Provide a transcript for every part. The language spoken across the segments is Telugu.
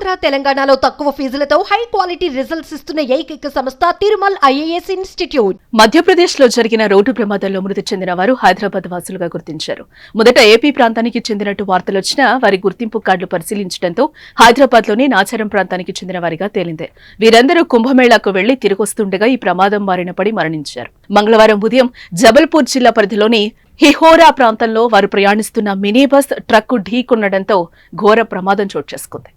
ఆంధ్ర తెలంగాణలో తక్కువ ఫీజులతో హై క్వాలిటీ రిజల్ట్స్ ఇస్తున్న ఏకైక సంస్థ తిరుమల్ ఐఏఎస్ ఇన్స్టిట్యూట్. మధ్యప్రదేశ్ లో జరిగిన రోడ్డు ప్రమాదంలో మృతి చెందిన వారు హైదరాబాద్ వాసులుగా గుర్తించారు. మొదట ఏపీ ప్రాంతానికి చెందినట్టు వార్తలొచ్చినా వారి గుర్తింపు కార్డులు పరిశీలించడంతో హైదరాబాద్ లోని నాచారం ప్రాంతానికి చెందిన వారిగా తేలింది. వీరందరూ కుంభమేళాకు వెళ్లి తిరిగొస్తుండగా ఈ ప్రమాదం బారిన పడి మరణించారు. మంగళవారం ఉదయం జబల్పూర్ జిల్లా పరిధిలోని హిహోరా ప్రాంతంలో వారు ప్రయాణిస్తున్న మినీ బస్ ట్రక్కు ఢీకొనడంతో ఘోర ప్రమాదం చోటు చేసుకుంది.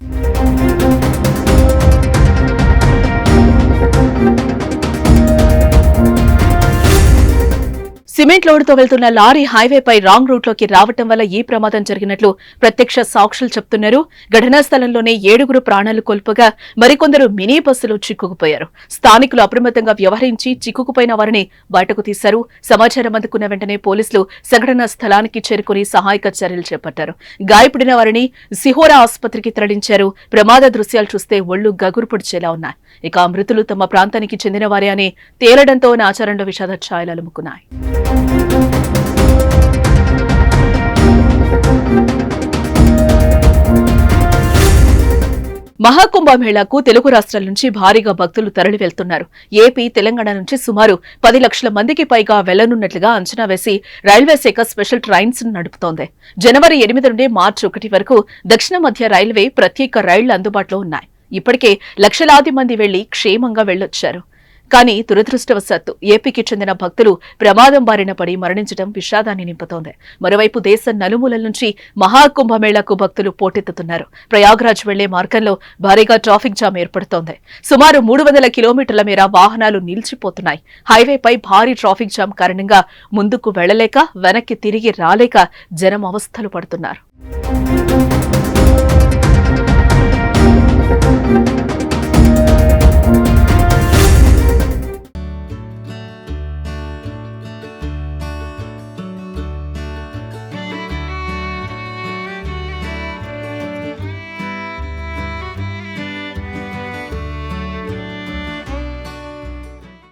సిమెంట్ లోడుతో వెళ్తున్న లారీ హైవేపై రాంగ్ రూట్లోకి రావటం వల్ల ఈ ప్రమాదం జరిగినట్లు ప్రత్యక్ష సాక్షులు చెప్తున్నారు. ఘటనా స్థలంలోనే 7 ప్రాణాలు కోల్పోగా మరికొందరు మినీ బస్సులో చిక్కుకుపోయారు. స్థానికులు అప్రమత్తంగా వ్యవహరించి చిక్కుకుపోయిన వారిని బయటకు తీశారు. సమాచారం అందుకున్న వెంటనే పోలీసులు సంఘటనా స్థలానికి చేరుకుని సహాయక చర్యలు చేపట్టారు. గాయపడిన వారిని సిహోరా ఆసుపత్రికి తరలించారు. ప్రమాద దృశ్యాలు చూస్తే ఒళ్లు గగురు పొడిచేలా ఉన్నాయి. ఇక మృతులు తమ ప్రాంతానికి చెందిన వారే అని తేలడంతో నాచారంలో విషాద ఛాయలు అలుముకున్నాయి. మహాకుంభమేళాకు తెలుగు రాష్ట్రాల నుంచి భారీగా భక్తులు తరలి వెళ్తున్నారు. ఏపీ, తెలంగాణ నుంచి సుమారు 10 లక్షల మందికి పైగా వెళ్లనున్నట్లుగా అంచనా వేసి రైల్వే శాఖ స్పెషల్ ట్రైన్స్ నడుపుతోంది. జనవరి 8 నుండి మార్చి 1 వరకు దక్షిణ మధ్య రైల్వే ప్రత్యేక రైళ్లు అందుబాటులో ఉన్నాయి. ఇప్పటికే లక్షలాది మంది వెళ్లి క్షేమంగా వెళ్లొచ్చారు. కానీ దురదృష్టవశాత్తు ఏపీకి చెందిన భక్తులు ప్రమాదం బారిన పడి మరణించడం విషాదాన్ని నింపుతోంది. మరోవైపు దేశం నలుమూలల నుంచి మహాకుంభమేళాకు భక్తులు పోటెత్తుతున్నారు. ప్రయాగ్రాజ్ వెళ్లే మార్గంలో భారీగా ట్రాఫిక్ జామ్ ఏర్పడుతోంది. సుమారు 300 కిలోమీటర్ల మేర వాహనాలు నిలిచిపోతున్నాయి. హైవేపై భారీ ట్రాఫిక్ జామ్ కారణంగా ముందుకు వెళ్లలేక వెనక్కి తిరిగి రాలేక జనం అవస్థలు పడుతున్నారు.